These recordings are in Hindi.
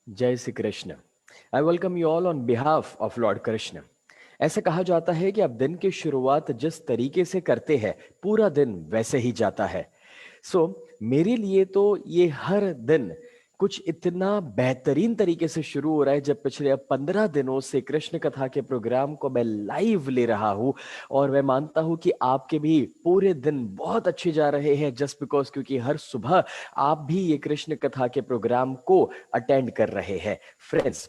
जय Shri Krishna. I welcome you all on behalf of Lord Krishna. ऐसा कहा जाता है कि आप दिन की शुरुआत जिस तरीके से करते हैं पूरा दिन वैसे ही जाता है। मेरे लिए तो ये हर दिन कुछ इतना बेहतरीन तरीके से शुरू हो रहा है जब पिछले अब 15 दिनों से कृष्ण कथा के प्रोग्राम को मैं लाइव ले रहा हूं। और मैं मानता हूं कि आपके भी पूरे दिन बहुत अच्छे जा रहे हैं जस्ट बिकॉज क्योंकि हर सुबह आप भी ये कृष्ण कथा के प्रोग्राम को अटेंड कर रहे हैं। फ्रेंड्स,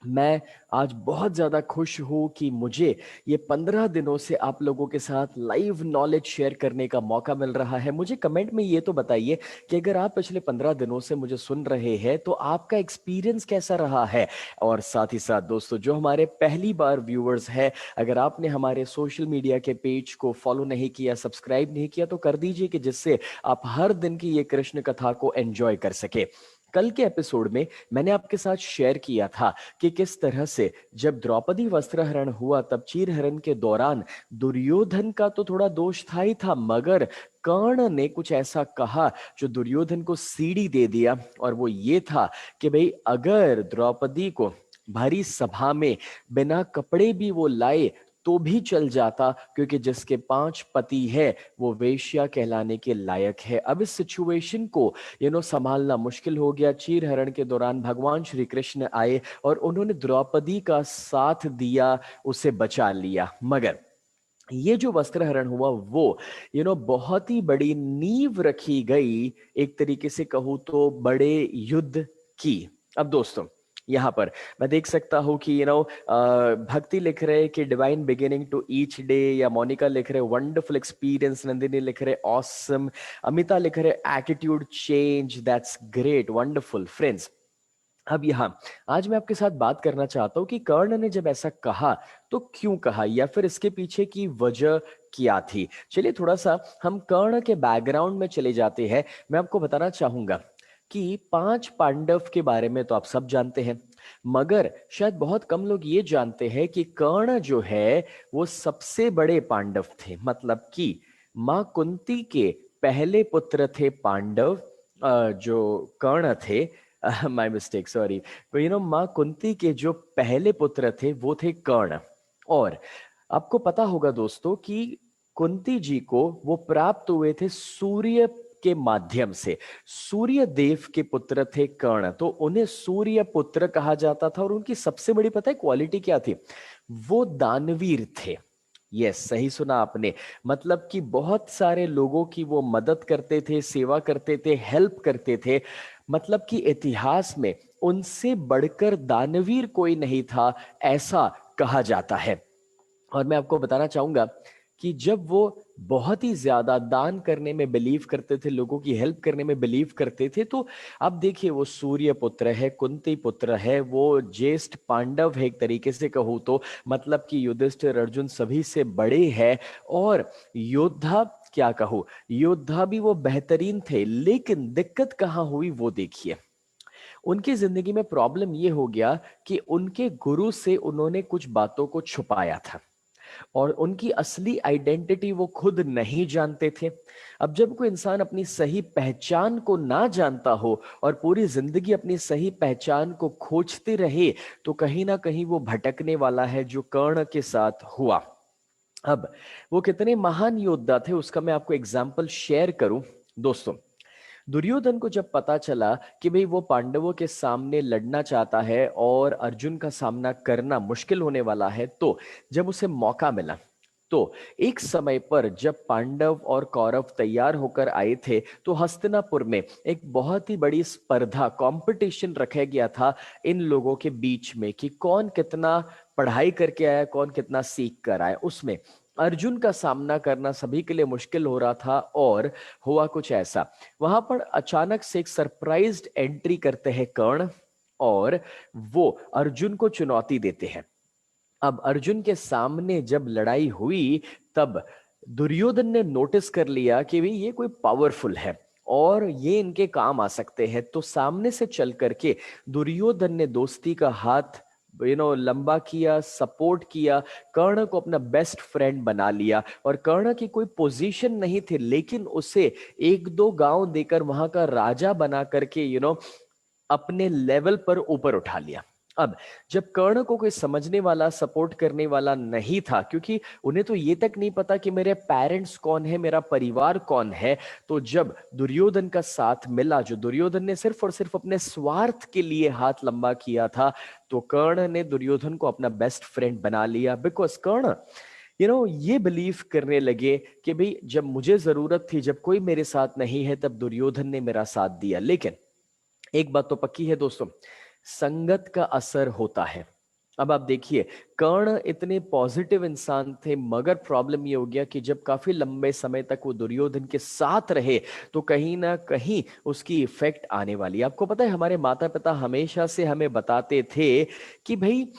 मैं आज बहुत ज्यादा खुश हूं कि मुझे ये 15 दिनों से आप लोगों के साथ लाइव नॉलेज शेयर करने का मौका मिल रहा है। मुझे कमेंट में ये तो बताइए कि अगर आप पिछले 15 दिनों से मुझे सुन रहे हैं तो आपका एक्सपीरियंस कैसा रहा है। और साथ ही साथ दोस्तों, जो हमारे पहली बार व्यूअर्स हैं, अगर आपने हमारे सोशल मीडिया के पेज को फॉलो नहीं किया, सब्सक्राइब नहीं किया, तो कर दीजिए कि जिससे आप हर दिन की ये कृष्ण कथा को एंजॉय कर सके। कल के एपिसोड में मैंने आपके साथ शेयर किया था कि किस तरह से जब द्रौपदी वस्त्रहरण हुआ तब चीरहरण के दौरान दुर्योधन का तो थोड़ा दोष था ही था, मगर कर्ण ने कुछ ऐसा कहा जो दुर्योधन को सीढ़ी दे दिया। और वो ये था कि भाई, अगर द्रौपदी को भरी सभा में बिना कपड़े भी वो लाए तो भी चल जाता, क्योंकि जिसके 5 पति है वो वेश्या कहलाने के लायक है। अब इस सिचुएशन को संभालना मुश्किल हो गया। चीरहरण के दौरान भगवान श्री कृष्ण आए और उन्होंने द्रौपदी का साथ दिया, उसे बचा लिया। मगर ये जो वस्त्रहरण हुआ वो बहुत ही बड़ी नींव रखी गई, एक तरीके से कहूं तो बड़े युद्ध की। अब दोस्तों, यहां पर मैं देख सकता हूं कि भक्ति लिख रहे कि divine beginning to each day, या मोनिका लिख रहे वंडरफुल एक्सपीरियंस, नंदिनी लिख रहे ऑसम, अमिता लिख रहे attitude change, that's great, wonderful friends. अब यहां आज मैं आपके साथ बात करना चाहता हूं कि कर्ण ने जब ऐसा कहा तो क्यों कहा, या फिर इसके पीछे की वजह क्या थी। चलिए थोड़ा सा हम कर्ण के बैकग्राउंड में चले जाते हैं। मैं आपको बताना चाहूंगा कि 5 पांडव के बारे में तो आप सब जानते हैं, मगर शायद बहुत कम लोग ये जानते हैं कि कर्ण जो है वो सबसे बड़े पांडव थे। मतलब कि मां कुंती के पहले पुत्र थे पांडव, जो कर्ण थे। My mistake, sorry. मां कुंती के जो पहले पुत्र थे वो थे कर्ण। और आपको पता होगा दोस्तों कि कुंती जी को वो प्राप्त हुए थे सूर्य के माध्यम से। सूर्य देव के पुत्र थे कर्ण, तो उन्हें सूर्य पुत्र कहा जाता था। और उनकी सबसे बड़ी पता है क्वालिटी क्या थी? वो दानवीर थे। यस, सही सुना आपने। मतलब कि बहुत सारे लोगों की वो मदद करते थे, सेवा करते थे, हेल्प करते थे। मतलब कि इतिहास में उनसे बढ़कर दानवीर कोई नहीं था, ऐसा कहा जाता है। और मैं आपको बताना चाहूंगा कि जब वो बहुत ही ज्यादा दान करने में बिलीव करते थे, लोगों की हेल्प करने में बिलीव करते थे, तो अब देखिए वो सूर्य पुत्र है, कुंती पुत्र है, वो ज्येष्ठ पांडव है एक तरीके से कहूँ तो। मतलब कि युधिष्ठिर अर्जुन सभी से बड़े हैं। और योद्धा क्या कहूँ, योद्धा भी वो बेहतरीन थे। लेकिन दिक्कत कहाँ हुई वो देखिए। उनकी जिंदगी में प्रॉब्लम ये हो गया कि उनके गुरु से उन्होंने कुछ बातों को छुपाया था, और उनकी असली आइडेंटिटी वो खुद नहीं जानते थे। अब जब कोई इंसान अपनी सही पहचान को ना जानता हो और पूरी जिंदगी अपनी सही पहचान को खोजते रहे, तो कहीं ना कहीं वो भटकने वाला है, जो कर्ण के साथ हुआ। अब वो कितने महान योद्धा थे उसका मैं आपको एग्जाम्पल शेयर करूं। दोस्तों, दुर्योधन को जब पता चला कि भाई वो पांडवों के सामने लड़ना चाहता है और अर्जुन का सामना करना मुश्किल होने वाला है, तो जब उसे मौका मिला, तो एक समय पर जब पांडव और कौरव तैयार होकर आए थे, तो हस्तिनापुर में एक बहुत ही बड़ी स्पर्धा, कंपटीशन रखा गया था इन लोगों के बीच में कि कौन कितना पढ़ाई करके आया, कौन कितना सीख कर आया। उसमें अर्जुन का सामना करना सभी के लिए मुश्किल हो रहा था। और हुआ कुछ ऐसा, वहां पर अचानक से एक सरप्राइज्ड एंट्री करते हैं कर्ण, और वो अर्जुन को चुनौती देते हैं। अब अर्जुन के सामने जब लड़ाई हुई, तब दुर्योधन ने नोटिस कर लिया कि भाई ये कोई पावरफुल है और ये इनके काम आ सकते हैं। तो सामने से चल करके दुर्योधन ने दोस्ती का हाथ लंबा किया, सपोर्ट किया, कर्ण को अपना बेस्ट फ्रेंड बना लिया। और कर्ण की कोई पोजीशन नहीं थी, लेकिन उसे 1-2 गांव देकर वहां का राजा बना करके अपने लेवल पर ऊपर उठा लिया। अब जब कर्ण को कोई समझने वाला, सपोर्ट करने वाला नहीं था, क्योंकि उन्हें तो ये तक नहीं पता कि मेरे पेरेंट्स कौन है, मेरा परिवार कौन है, तो जब दुर्योधन का साथ मिला, जो दुर्योधन ने सिर्फ और सिर्फ अपने स्वार्थ के लिए हाथ लंबा किया था, तो कर्ण ने दुर्योधन को अपना बेस्ट फ्रेंड बना लिया। बिकॉज कर्ण ये बिलीव करने लगे कि भाई जब मुझे जरूरत थी, जब कोई मेरे साथ नहीं है, तब दुर्योधन ने मेरा साथ दिया। लेकिन एक बात तो पक्की है दोस्तों, संगत का असर होता है। अब आप देखिए, कर्ण इतने पॉजिटिव इंसान थे, मगर प्रॉब्लम ये हो गया कि जब काफी लंबे समय तक वो दुर्योधन के साथ रहे, तो कहीं ना कहीं उसकी इफेक्ट आने वाली। आपको पता है, हमारे माता पिता हमेशा से हमें बताते थे कि भाई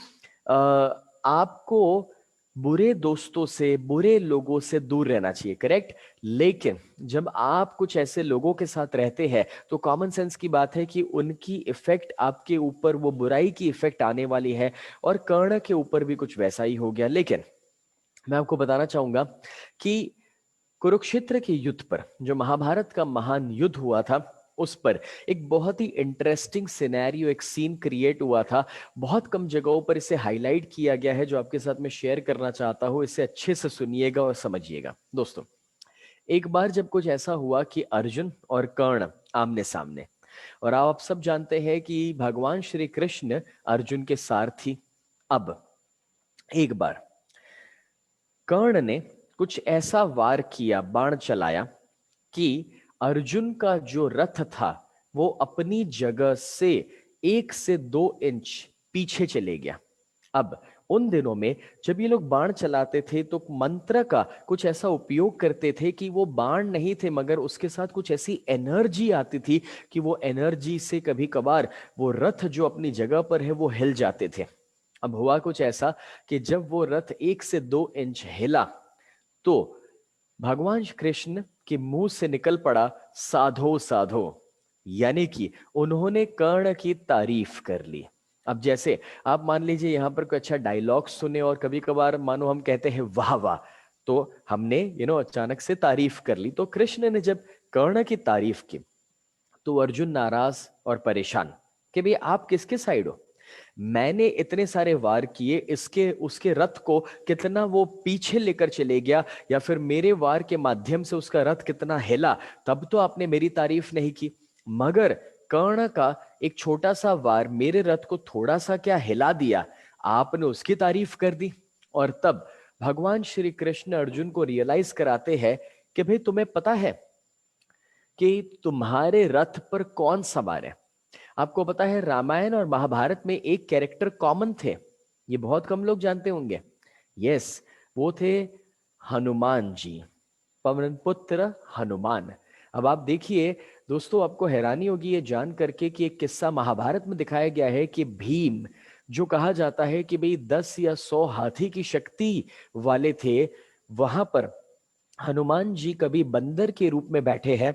आपको बुरे दोस्तों से, बुरे लोगों से दूर रहना चाहिए, करेक्ट। लेकिन जब आप कुछ ऐसे लोगों के साथ रहते हैं, तो कॉमन सेंस की बात है कि उनकी इफेक्ट आपके ऊपर, वो बुराई की इफेक्ट आने वाली है। और कर्ण के ऊपर भी कुछ वैसा ही हो गया। लेकिन मैं आपको बताना चाहूंगा कि कुरुक्षेत्र के युद्ध पर, जो महाभारत का महान युद्ध हुआ था, उस पर एक बहुत ही इंटरेस्टिंग सिनेरियो, एक सीन क्रिएट हुआ था। बहुत कम जगहों पर इसे हाईलाइट किया गया है, जो आपके साथ मैं शेयर करना चाहता हूं। इसे अच्छे से सुनिएगा और समझिएगा दोस्तों। एक बार जब कुछ ऐसा हुआ कि अर्जुन और कर्ण आमने सामने, और आप सब जानते हैं कि भगवान श्री कृष्ण अर्जुन के सारथी। अब एक बार कर्ण ने कुछ ऐसा वार किया, बाण चलाया, कि अर्जुन का जो रथ था वो अपनी जगह से 1 से 2 इंच पीछे चले गया। अब उन दिनों में जब ये लोग बाण चलाते थे, तो मंत्र का कुछ ऐसा उपयोग करते थे कि वो बाण नहीं थे, मगर उसके साथ कुछ ऐसी एनर्जी आती थी कि वो एनर्जी से कभी कभार वो रथ जो अपनी जगह पर है वो हिल जाते थे। अब हुआ कुछ ऐसा कि जब वो रथ 1 से 2 इंच हिला, तो भगवान कृष्ण के मुंह से निकल पड़ा, साधो साधो। यानी कि उन्होंने कर्ण की तारीफ कर ली। अब जैसे आप मान लीजिए यहां पर कोई अच्छा डायलॉग सुने, और कभी कभार मानो हम कहते हैं वाह वाह, तो हमने अचानक से तारीफ कर ली। तो कृष्ण ने जब कर्ण की तारीफ की, तो अर्जुन नाराज और परेशान कि भाई आप किसके साइड हो? मैंने इतने सारे वार किए, इसके उसके रथ को कितना वो पीछे लेकर चले गया, या फिर मेरे वार के माध्यम से उसका रथ कितना हिला, तब तो आपने मेरी तारीफ नहीं की। मगर कर्ण का एक छोटा सा वार मेरे रथ को थोड़ा सा क्या हिला दिया, आपने उसकी तारीफ कर दी। और तब भगवान श्री कृष्ण अर्जुन को रियलाइज कराते हैं कि भाई तुम्हें पता है कि तुम्हारे रथ पर कौन सवार है? आपको पता है, रामायण और महाभारत में एक कैरेक्टर कॉमन थे, ये बहुत कम लोग जानते होंगे। यस, वो थे हनुमान जी, पवन पुत्र हनुमान। अब आप देखिए दोस्तों, आपको हैरानी होगी ये जान करके कि एक किस्सा महाभारत में दिखाया गया है कि भीम, जो कहा जाता है कि भाई 10 या 100 हाथी की शक्ति वाले थे, वहां पर हनुमान जी कभी बंदर के रूप में बैठे हैं,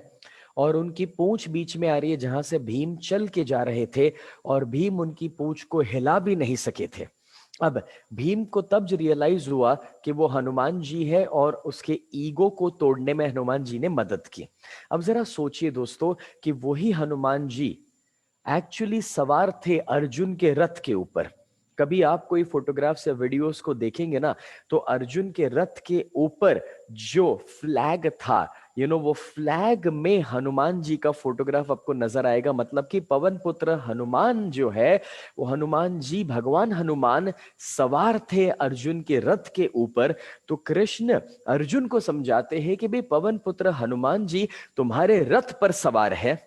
और उनकी पूंछ बीच में आ रही है जहां से भीम चल के जा रहे थे, और भीम उनकी पूंछ को हिला भी नहीं सके थे। अब भीम को तब रियलाइज हुआ कि वो हनुमान जी है, और उसके ईगो को तोड़ने में हनुमान जी ने मदद की। अब जरा सोचिए दोस्तों कि वही हनुमान जी एक्चुअली सवार थे अर्जुन के रथ के ऊपर। कभी आप कोई फोटोग्राफ्स या वीडियोस को देखेंगे ना, तो अर्जुन के रथ के ऊपर जो फ्लैग था, वो फ्लैग में हनुमान जी का फोटोग्राफ आपको नजर आएगा। मतलब कि पवन पुत्र हनुमान जो है, वो हनुमान जी, भगवान हनुमान सवार थे अर्जुन के रथ के ऊपर। तो कृष्ण अर्जुन को समझाते हैं कि भाई पवन पुत्र हनुमान जी तुम्हारे रथ पर सवार है,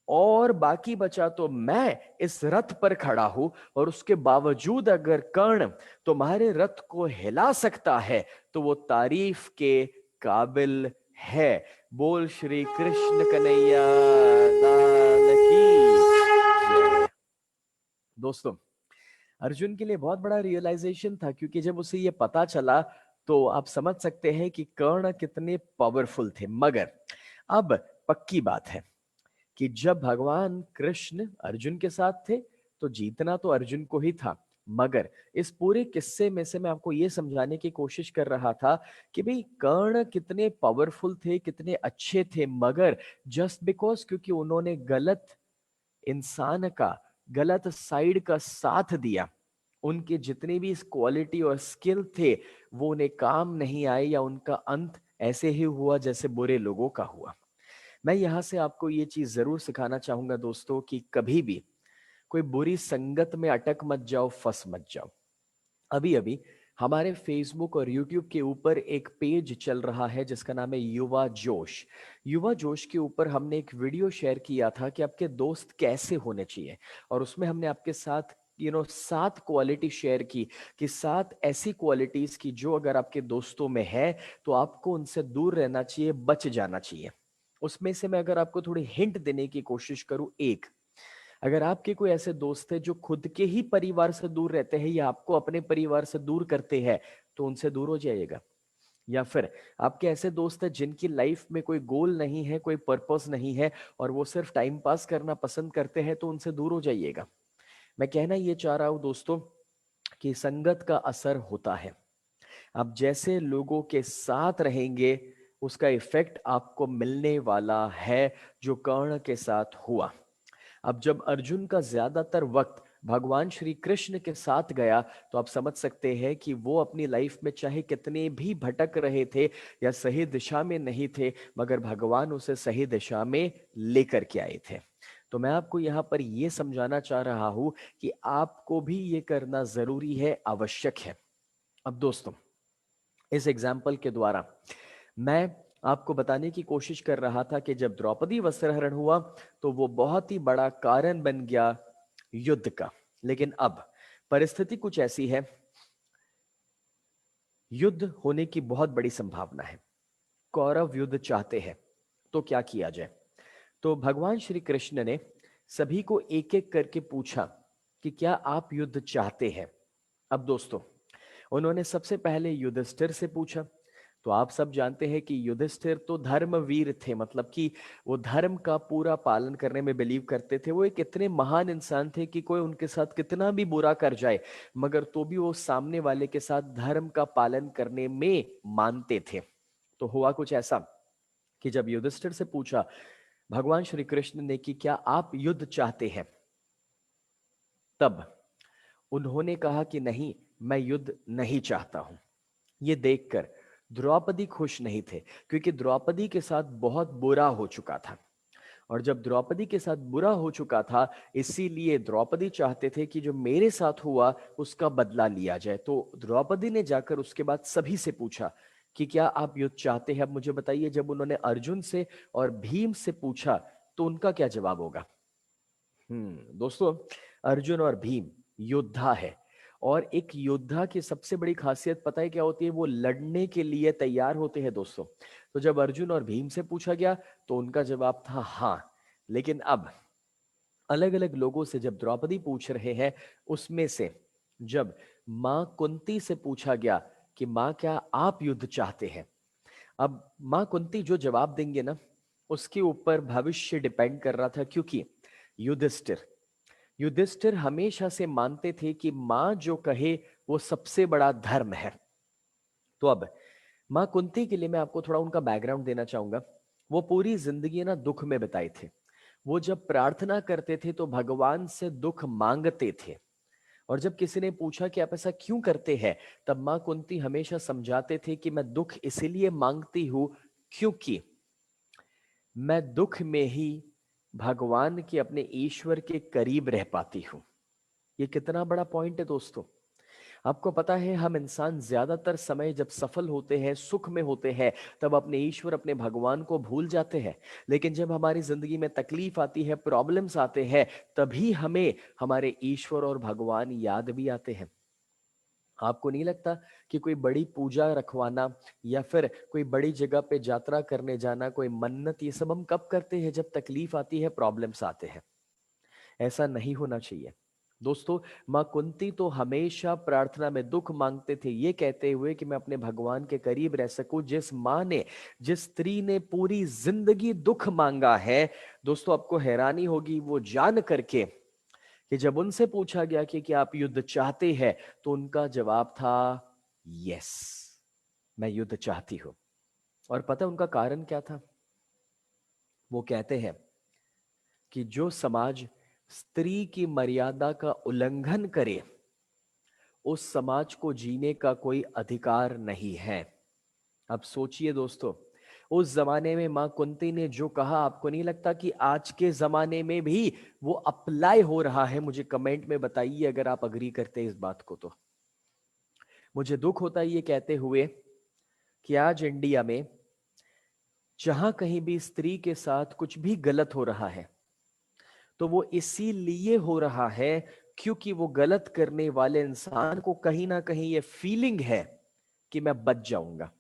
और बाकी बचा तो मैं इस रथ पर खड़ा हूं, और उसके बावजूद अगर कर्ण तुम्हारे रथ को हिला सकता है, तो वो तारीफ के काबिल है। बोल श्री कृष्ण कन्हैया लाल की जय। दोस्तों, अर्जुन के लिए बहुत बड़ा रियलाइजेशन था, क्योंकि जब उसे ये पता चला, तो आप समझ सकते हैं कि कर्ण कितने पावरफुल थे। मगर अब पक्की बात है कि जब भगवान कृष्ण अर्जुन के साथ थे, तो जीतना तो अर्जुन को ही था। मगर इस पूरे किस्से में से मैं आपको यह समझाने की कोशिश कर रहा था कि भाई कर्ण कितने पावरफुल थे, कितने अच्छे थे, मगर जस्ट बिकॉज क्योंकि उन्होंने गलत इंसान का गलत साइड का साथ दिया, उनके जितने भी क्वालिटी और स्किल थे वो उन्हें काम नहीं आए, या उनका अंत ऐसे ही हुआ जैसे बुरे लोगों का हुआ। मैं यहां से आपको ये चीज जरूर सिखाना चाहूंगा दोस्तों कि कभी भी कोई बुरी संगत में अटक मत जाओ, फंस मत जाओ। अभी अभी हमारे फेसबुक और यूट्यूब के ऊपर एक पेज चल रहा है जिसका नाम है युवा जोश। युवा जोश के ऊपर हमने एक वीडियो शेयर किया था कि आपके दोस्त कैसे होने चाहिए, और उसमें हमने आपके साथ 7 क्वालिटी शेयर की, कि 7 ऐसी क्वालिटीज की जो अगर आपके दोस्तों में है तो आपको उनसे दूर रहना चाहिए, बच जाना चाहिए। उसमें से मैं अगर आपको थोड़ी हिंट देने की कोशिश करूं, एक, अगर आपके कोई ऐसे दोस्त है जो खुद के ही परिवार से दूर रहते हैं या आपको अपने परिवार से दूर करते हैं, तो उनसे दूर हो जाइएगा। या फिर आपके ऐसे दोस्त हैं जिनकी लाइफ में कोई गोल नहीं है, कोई पर्पस नहीं है, और वो सिर्फ टाइम पास करना पसंद करते हैं, तो उनसे दूर हो जाइएगा। मैं कहना ये चाह रहा हूं दोस्तों कि संगत का असर होता है। आप जैसे लोगों के साथ रहेंगे उसका इफेक्ट आपको मिलने वाला है, जो कर्ण के साथ हुआ। अब जब अर्जुन का ज्यादातर वक्त भगवान श्री कृष्ण के साथ गया, तो आप समझ सकते हैं कि वो अपनी लाइफ में चाहे कितने भी भटक रहे थे या सही दिशा में नहीं थे, मगर भगवान उसे सही दिशा में लेकर के आए थे। तो मैं आपको यहां पर यह समझाना चाह रहा हूं कि आपको भी ये करना जरूरी है, आवश्यक है। अब दोस्तों, इस एग्जाम्पल के द्वारा मैं आपको बताने की कोशिश कर रहा था कि जब द्रौपदी वस्त्रहरण हुआ तो वो बहुत ही बड़ा कारण बन गया युद्ध का। लेकिन अब परिस्थिति कुछ ऐसी है, युद्ध होने की बहुत बड़ी संभावना है, कौरव युद्ध चाहते हैं, तो क्या किया जाए। तो भगवान श्री कृष्ण ने सभी को एक एक करके पूछा कि क्या आप युद्ध चाहते हैं। अब दोस्तों, उन्होंने सबसे पहले युधिष्ठिर से पूछा। तो आप सब जानते हैं कि युधिष्ठिर तो धर्मवीर थे, मतलब कि वो धर्म का पूरा पालन करने में बिलीव करते थे। वो एक इतने महान इंसान थे कि कोई उनके साथ कितना भी बुरा कर जाए, मगर तो भी वो सामने वाले के साथ धर्म का पालन करने में मानते थे। तो हुआ कुछ ऐसा कि जब युधिष्ठिर से पूछा भगवान श्री कृष्ण ने कि क्या आप युद्ध चाहते हैं, तब उन्होंने कहा कि नहीं, मैं युद्ध नहीं चाहता हूं। ये देखकर द्रौपदी खुश नहीं थे, क्योंकि द्रौपदी के साथ बहुत बुरा हो चुका था। और जब द्रौपदी के साथ बुरा हो चुका था, इसीलिए द्रौपदी चाहते थे कि जो मेरे साथ हुआ उसका बदला लिया जाए। तो द्रौपदी ने जाकर उसके बाद सभी से पूछा कि क्या आप युद्ध चाहते हैं। अब मुझे बताइए, जब उन्होंने अर्जुन से और भीम से पूछा तो उनका क्या जवाब होगा। दोस्तों, अर्जुन और भीम योद्धा है, और एक योद्धा की सबसे बड़ी खासियत पता है क्या होती है, वो लड़ने के लिए तैयार होते हैं दोस्तों। तो जब अर्जुन और भीम से पूछा गया तो उनका जवाब था हाँ। लेकिन अब अलग अलग लोगों से जब द्रौपदी पूछ रहे हैं, उसमें से जब मां कुंती से पूछा गया कि मां क्या आप युद्ध चाहते हैं, अब मां कुंती जो जवाब देंगे ना, उसके ऊपर भविष्य डिपेंड कर रहा था। क्योंकि युधिष्ठिर युधिष्ठिर हमेशा से मानते थे कि मां जो कहे वो सबसे बड़ा धर्म है। तो अब मां कुंती के लिए मैं आपको थोड़ा उनका बैकग्राउंड देना चाहूंगा। वो पूरी जिंदगी ना दुख में बिताए थे। वो जब प्रार्थना करते थे तो भगवान से दुख मांगते थे। और जब किसी ने पूछा कि आप ऐसा क्यों करते हैं, तब मां कुंती हमेशा समझाते थे कि मैं दुख इसलिए मांगती हूं क्योंकि मैं दुख में ही भगवान के, अपने ईश्वर के करीब रह पाती हूं। ये कितना बड़ा पॉइंट है दोस्तों। आपको पता है, हम इंसान ज्यादातर समय जब सफल होते हैं, सुख में होते हैं, तब अपने ईश्वर, अपने भगवान को भूल जाते हैं। लेकिन जब हमारी जिंदगी में तकलीफ आती है, प्रॉब्लम्स आते हैं, तभी हमें हमारे ईश्वर और भगवान याद भी आते हैं। आपको नहीं लगता कि कोई बड़ी पूजा रखवाना या फिर कोई बड़ी जगह पे यात्रा करने जाना, कोई मन्नत, ये सब हम कब करते हैं, जब तकलीफ आती है, प्रॉब्लम्स आते हैं। ऐसा नहीं होना चाहिए दोस्तों। मां कुंती तो हमेशा प्रार्थना में दुख मांगते थे, ये कहते हुए कि मैं अपने भगवान के करीब रह सकूं। जिस मां ने, जिस स्त्री ने पूरी जिंदगी दुख मांगा है, दोस्तों आपको हैरानी होगी वो जान करके कि जब उनसे पूछा गया कि क्या आप युद्ध चाहते हैं, तो उनका जवाब था यस, मैं युद्ध चाहती हूं। और पता उनका कारण क्या था। वो कहते हैं कि जो समाज स्त्री की मर्यादा का उल्लंघन करे, उस समाज को जीने का कोई अधिकार नहीं है। अब सोचिए दोस्तों, उस जमाने में मां कुंती ने जो कहा, आपको नहीं लगता कि आज के जमाने में भी वो अप्लाई हो रहा है? मुझे कमेंट में बताइए अगर आप अग्री करते हैं इस बात को। तो मुझे दुख होता है ये कहते हुए कि आज इंडिया में जहां कहीं भी स्त्री के साथ कुछ भी गलत हो रहा है, तो वो इसीलिए हो रहा है क्योंकि वो गलत करने वाले इंसान को कहीं ना कहीं ये फीलिंग है कि मैं बच जाऊंगा।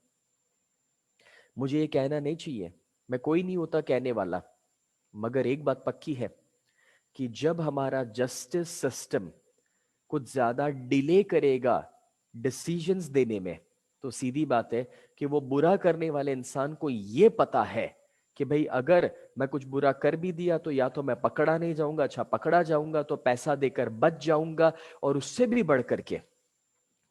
मुझे ये कहना नहीं चाहिए, मैं कोई नहीं होता कहने वाला, मगर एक बात पक्की है कि जब हमारा जस्टिस सिस्टम कुछ ज्यादा डिले करेगा डिसीजंस देने में, तो सीधी बात है कि वो बुरा करने वाले इंसान को ये पता है कि भाई अगर मैं कुछ बुरा कर भी दिया तो या तो मैं पकड़ा नहीं जाऊंगा, अच्छा पकड़ा जाऊंगा तो पैसा देकर बच जाऊंगा, और उससे भी बढ़ करके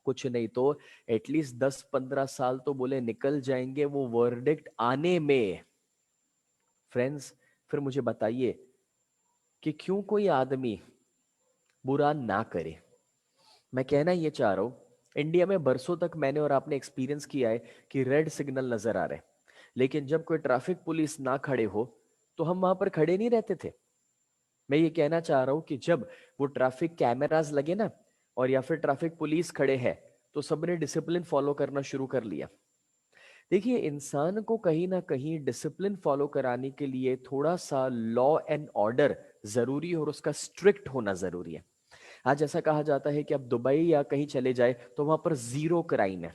कुछ नहीं तो एटलीस्ट 10-15 साल तो बोले निकल जाएंगे वो वर्डिक्ट आने में। फ्रेंड्स, फिर मुझे बताइए कि क्यों कोई आदमी बुरा ना करे। मैं कहना ये चाह रहा हूं, इंडिया में बरसों तक मैंने और आपने एक्सपीरियंस किया है कि रेड सिग्नल नजर आ रहे हैं, लेकिन जब कोई ट्रैफिक पुलिस ना खड़े हो तो हम वहां पर खड़े नहीं रहते थे। मैं ये कहना चाह रहा हूं कि जब वो ट्रैफिक कैमरास लगे ना, और या फिर ट्रैफिक पुलिस खड़े हैं, तो सबने डिसिप्लिन फॉलो करना शुरू कर लिया। देखिए, इंसान को कहीं ना कहीं डिसिप्लिन फॉलो कराने के लिए थोड़ा सा लॉ एंड ऑर्डर जरूरी है और उसका स्ट्रिक्ट होना जरूरी है। आज ऐसा कहा जाता है कि अब दुबई या कहीं चले जाए तो वहां पर जीरो क्राइम है।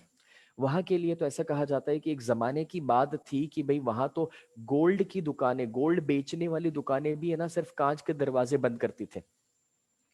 वहां के लिए तो ऐसा कहा जाता है कि एक जमाने की बात थी कि भाई वहां तो गोल्ड की दुकानें, गोल्ड बेचने वाली दुकानें भी है ना, सिर्फ कांच के दरवाजे बंद करती थे,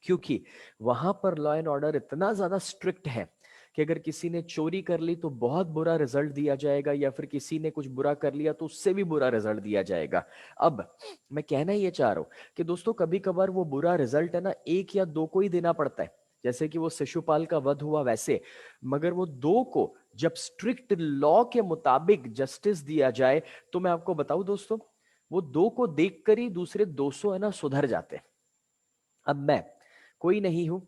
क्योंकि वहां पर लॉ एंड ऑर्डर इतना ज्यादा स्ट्रिक्ट है कि अगर किसी ने चोरी कर ली तो बहुत बुरा रिजल्ट दिया जाएगा, या फिर किसी ने कुछ बुरा कर लिया तो उससे भी बुरा रिजल्ट दिया जाएगा। अब मैं कहना ये चाह रहा हूं कि दोस्तों, कभी कभार वो बुरा रिजल्ट है ना, एक या दो को ही देना पड़ता है, जैसे कि वो शिशुपाल का वध हुआ वैसे, मगर वो दो को जब स्ट्रिक्ट लॉ के मुताबिक जस्टिस दिया जाए, तो मैं आपको बताऊं दोस्तों, वो दो को देखकर ही दूसरे 200 है ना सुधर जाते हैं। अब मैं कोई नहीं हूं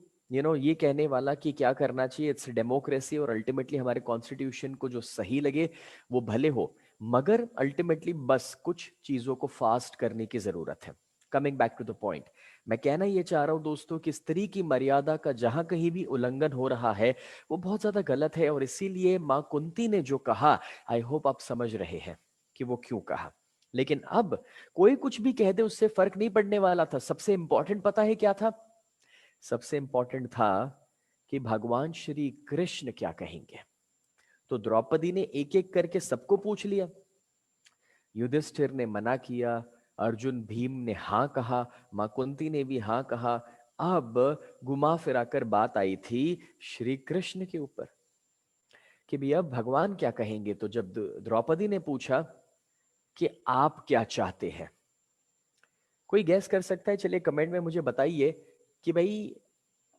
ये कहने वाला कि क्या करना चाहिए, इट्स डेमोक्रेसी, और अल्टीमेटली हमारे कॉन्स्टिट्यूशन को जो सही लगे वो भले हो, मगर अल्टीमेटली बस कुछ चीजों को फास्ट करने की जरूरत है। Coming back to the point, मैं कहना ये चाह रहा हूं दोस्तों कि स्त्री की मर्यादा का जहां कहीं भी उल्लंघन हो रहा है वो बहुत ज्यादा गलत है, और इसीलिए मां कुंती ने जो कहा, आई होप आप समझ रहे हैं कि वो क्यों कहा। लेकिन अब कोई कुछ भी कह दे उससे फर्क नहीं पड़ने वाला था। सबसे इंपॉर्टेंट पता है क्या था? सबसे इंपॉर्टेंट था कि भगवान श्री कृष्ण क्या कहेंगे। तो द्रौपदी ने एक एक करके सबको पूछ लिया। युधिष्ठिर ने मना किया, अर्जुन भीम ने हां कहा, मां कुंती ने भी हां कहा। अब घुमा फिराकर बात आई थी श्री कृष्ण के ऊपर कि भी अब भगवान क्या कहेंगे। तो जब द्रौपदी ने पूछा कि आप क्या चाहते हैं, कोई गैस कर सकता है? चलिए कमेंट में मुझे बताइए कि भाई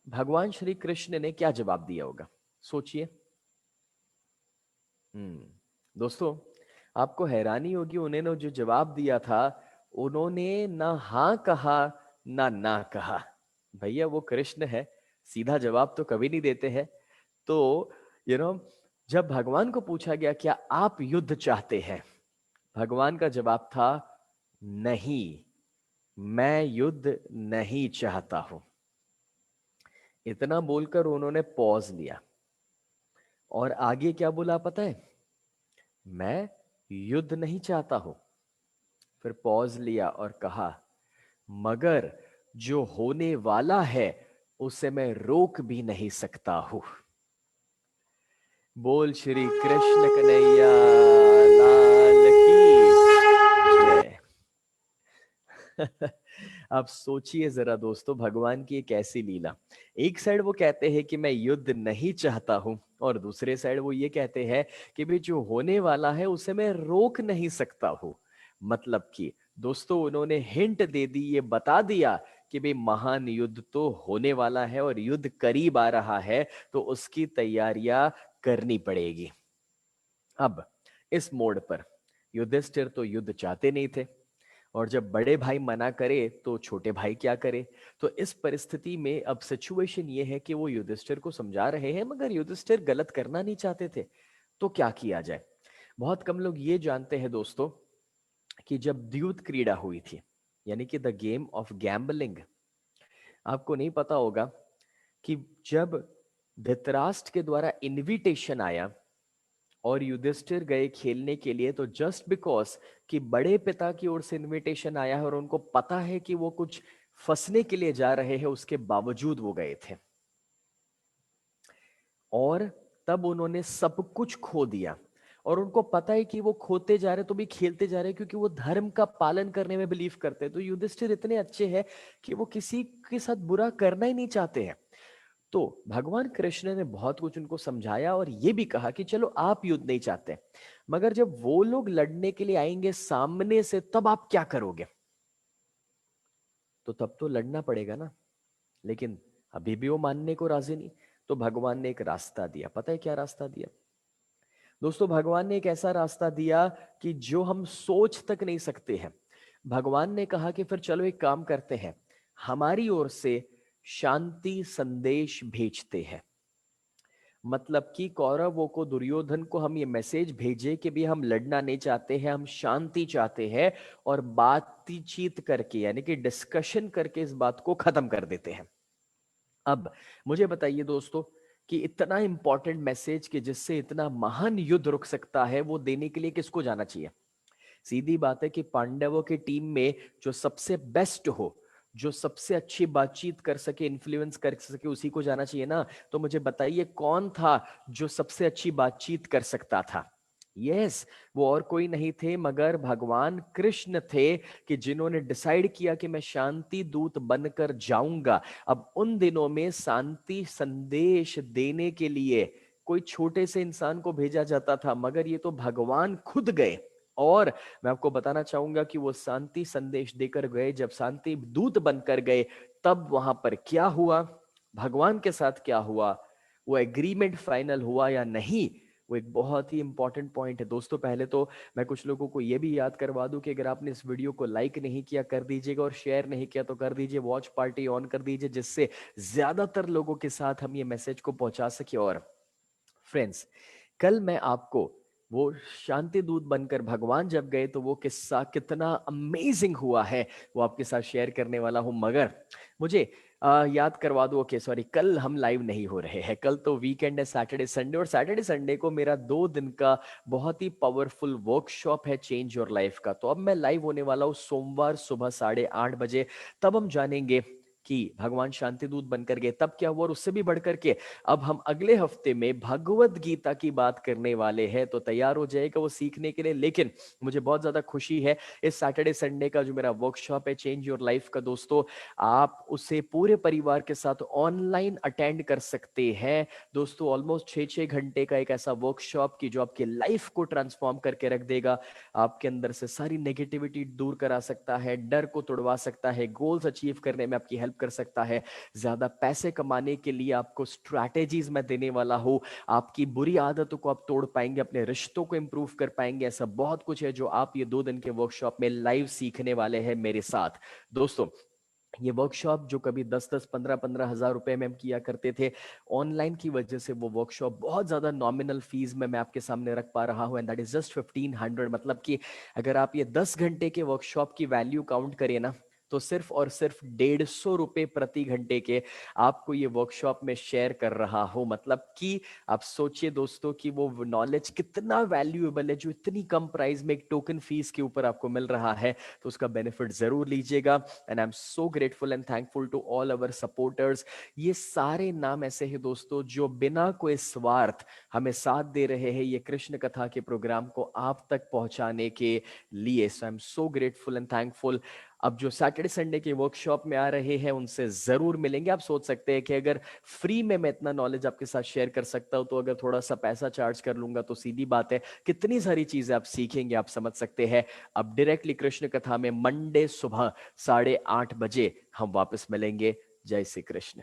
भगवान श्री कृष्ण ने क्या जवाब दिया होगा। सोचिए। दोस्तों, आपको हैरानी होगी, उन्होंने जो जवाब दिया था, उन्होंने ना हाँ कहा ना कहा। भैया वो कृष्ण है, सीधा जवाब तो कभी नहीं देते हैं। तो यू नो जब भगवान को पूछा गया क्या आप युद्ध चाहते हैं, भगवान का जवाब था नहीं, मैं युद्ध नहीं चाहता हूं। इतना बोलकर उन्होंने पॉज लिया और आगे क्या बोला पता है? मैं युद्ध नहीं चाहता हूं। फिर पॉज लिया और कहा, मगर जो होने वाला है उसे मैं रोक भी नहीं सकता हूं। बोल श्री कृष्ण कन्हैया लाल की जय। अब सोचिए जरा दोस्तों, भगवान की एक ऐसी लीला। एक साइड वो कहते हैं कि मैं युद्ध नहीं चाहता हूं, और दूसरे साइड वो ये कहते हैं कि भाई जो होने वाला है उसे मैं रोक नहीं सकता हूं। मतलब कि दोस्तों, उन्होंने हिंट दे दी, ये बता दिया कि भाई महान युद्ध तो होने वाला है और युद्ध करीब आ रहा है, तो उसकी तैयारियां करनी पड़ेगी। अब इस मोड़ पर युधिष्ठिर तो युद्ध चाहते नहीं थे, और जब बड़े भाई मना करे तो छोटे भाई क्या करे। तो इस परिस्थिति में अब सिचुएशन ये है कि वो युधिष्ठिर को समझा रहे हैं मगर युधिष्ठिर गलत करना नहीं चाहते थे। तो क्या किया जाए। बहुत कम लोग ये जानते हैं दोस्तों कि जब द्यूत क्रीड़ा हुई थी, यानी कि द गेम ऑफ गैम्बलिंग, आपको नहीं पता होगा कि जब धृतराष्ट्र के द्वारा इनविटेशन आया और युधिष्ठिर गए खेलने के लिए, तो जस्ट बिकॉज कि बड़े पिता की ओर से इनविटेशन आया है और उनको पता है कि वो कुछ फंसने के लिए जा रहे हैं, उसके बावजूद वो गए थे और तब उन्होंने सब कुछ खो दिया। और उनको पता है कि वो खोते जा रहे तो भी खेलते जा रहे हैं, क्योंकि वो धर्म का पालन करने में बिलीव करते हैं। तो युधिष्ठिर इतने अच्छे हैं कि वो किसी के साथ बुरा करना ही नहीं चाहते हैं। तो भगवान कृष्ण ने बहुत कुछ उनको समझाया और ये भी कहा कि चलो आप युद्ध नहीं चाहते, मगर जब वो लोग लड़ने के लिए आएंगे सामने से तब आप क्या करोगे। तो तब तो लड़ना पड़ेगा ना। लेकिन अभी भी वो मानने को राजी नहीं। तो भगवान ने एक रास्ता दिया। पता है क्या रास्ता दिया दोस्तों। भगवान ने एक ऐसा रास्ता दिया कि जो हम सोच तक नहीं सकते हैं। भगवान ने कहा कि फिर चलो एक काम करते हैं, हमारी ओर से शांति संदेश भेजते हैं। मतलब कि कौरवों को, दुर्योधन को हम ये मैसेज भेजे कि भी हम लड़ना नहीं चाहते हैं, हम शांति चाहते हैं और बातचीत करके यानी कि डिस्कशन करके इस बात को खत्म कर देते हैं। अब मुझे बताइए दोस्तों कि इतना इंपॉर्टेंट मैसेज कि जिससे इतना महान युद्ध रुक सकता है, वो देने के लिए किसको जाना चाहिए। सीधी बात है कि पांडवों की टीम में जो सबसे बेस्ट हो, जो सबसे अच्छी बातचीत कर सके, इन्फ्लुएंस कर सके, उसी को जाना चाहिए ना। तो मुझे बताइए कौन था जो सबसे अच्छी बातचीत कर सकता था। यस, वो और कोई नहीं थे मगर भगवान कृष्ण थे कि जिन्होंने डिसाइड किया कि मैं शांति दूत बनकर जाऊंगा। अब उन दिनों में शांति संदेश देने के लिए कोई छोटे से इंसान को भेजा जाता था, मगर ये तो भगवान खुद गए। और मैं आपको बताना चाहूंगा कि वो शांति संदेश देकर गए, जब शांति दूत बनकर गए तब वहां पर क्या हुआ, भगवान के साथ क्या हुआ, वो एग्रीमेंट फाइनल हुआ या नहीं, वो एक बहुत ही इंपॉर्टेंट पॉइंट है दोस्तों। पहले तो मैं कुछ लोगों को यह भी याद करवा दूं कि अगर आपने इस वीडियो को लाइक नहीं किया कर दीजिएगा और शेयर नहीं किया तो कर दीजिए, वॉच पार्टी ऑन कर दीजिए, जिससे ज्यादातर लोगों के साथ हम ये मैसेज को पहुंचा सके। और फ्रेंड्स, कल मैं आपको वो शांति दूत बनकर भगवान जब गए तो वो किस्सा कितना अमेजिंग हुआ है वो आपके साथ शेयर करने वाला हूं। मगर मुझे याद करवा दो, ओके सॉरी, कल हम लाइव नहीं हो रहे हैं। कल तो वीकेंड है, सैटरडे संडे, और सैटरडे संडे को मेरा 2 दिन का बहुत ही पावरफुल वर्कशॉप है चेंज योर लाइफ का। तो अब मैं लाइव होने वाला हूं सोमवार सुबह 8:30 बजे। तब हम जानेंगे कि भगवान शांति दूत बनकर गए तब क्या हुआ, और उससे भी बढ़कर के अब हम अगले हफ्ते में भगवत गीता की बात करने वाले हैं। तो तैयार हो जाएगा वो सीखने के लिए। लेकिन मुझे बहुत ज्यादा खुशी है, इस सैटरडे संडे का जो मेरा वर्कशॉप है चेंज योर लाइफ का दोस्तों, आप उसे पूरे परिवार के साथ ऑनलाइन अटेंड कर सकते हैं दोस्तों। ऑलमोस्ट 6-6 घंटे का एक ऐसा वर्कशॉप की जो आपकी लाइफ को ट्रांसफॉर्म करके रख देगा, आपके अंदर से सारी नेगेटिविटी दूर करा सकता है, डर को तोड़वा सकता है, गोल्स अचीव करने में आपकी हेल्प कर सकता है, ज्यादा पैसे कमाने के लिए आपको स्ट्रैटेजीज मैं देने वाला हूं, आपकी बुरी आदतों को आप तोड़ पाएंगे, अपने रिश्तों को इंप्रूव कर पाएंगे। ऐसा बहुत कुछ है जो आप ये 2 दिन के वर्कशॉप में लाइव सीखने वाले हैं मेरे साथ दोस्तों। ये वर्कशॉप जो कभी 10-10, 15-15 हजार रुपए में हम किया करते थे, ऑनलाइन की वजह से वो वर्कशॉप बहुत ज्यादा नॉमिनल फीस में मैं आपके सामने रख पा रहा हूं, एंड दैट इज जस्ट 1500। मतलब कि अगर आप ये 10 घंटे के वर्कशॉप की वैल्यू काउंट करिए ना, तो सिर्फ और सिर्फ 150 रुपए प्रति घंटे के आपको ये वर्कशॉप में शेयर कर रहा हूं। मतलब कि आप सोचिए दोस्तों कि वो नॉलेज कितना वैल्यूएबल है जो इतनी कम प्राइस में एक टोकन फीस के ऊपर आपको मिल रहा है। तो उसका बेनिफिट जरूर लीजिएगा। And I am so grateful and thankful to all our supporters. ये सारे नाम ऐसे हैं दोस्तों जो बिना कोई स्वार्थ हमें साथ दे रहे हैं ये कृष्ण कथा के प्रोग्राम को आप तक पहुंचाने के लिए। So I am so grateful and thankful. अब जो सैटरडे संडे के वर्कशॉप में आ रहे हैं उनसे जरूर मिलेंगे। आप सोच सकते हैं कि अगर फ्री में मैं इतना नॉलेज आपके साथ शेयर कर सकता हूं तो अगर थोड़ा सा पैसा चार्ज कर लूंगा तो सीधी बात है कितनी सारी चीजें आप सीखेंगे, आप समझ सकते हैं। अब डायरेक्टली कृष्ण कथा में मंडे सुबह 8:30 बजे हम वापस मिलेंगे। जय श्री कृष्ण।